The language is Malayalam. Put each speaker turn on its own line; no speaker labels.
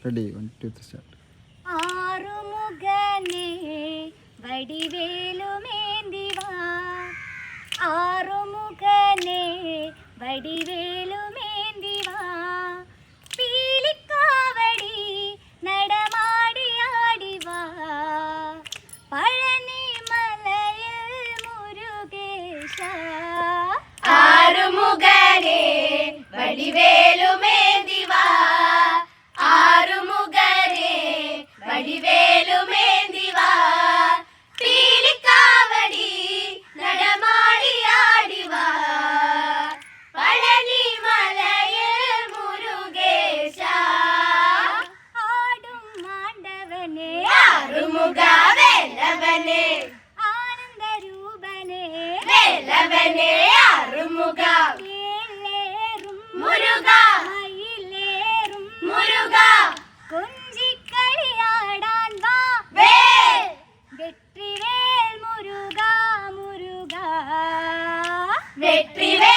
Ready 1 2 3 start.
ആറുമുഖനേ വടിവേലുമേന്തിവാ, ആറുമുഖനേ വടിവേലുമേന്തിവാ, പീലിക്കാവടി നടമാടിയാടിവാ, പഴനിമലയിൽ മുരുകേശ.
ആറുമുഖനേ വടിവേലുമേന്തിവാ, ആറുമുഖനേ വടിവേലുമേന്തിവാ, പീലിക്കാവടി നടമാടിയാടിവാ, പഴനിമലയിൽ മുരുകേശ.
ആടും മാണ്ടവനേ
ആറുമുഖ വേലവനേ,
ആനന്ദരൂപനേ
വേലവനേ ആറുമുഖ,
ഏലേറും
മുരുക
മയിലേറും
മുരുക,
കൊഞ്ചിക്കളിയാടാൻ വാ
വേൽ
വെട്രിവേൽ മുരുക മുരുക.
വെട്രിവേൽ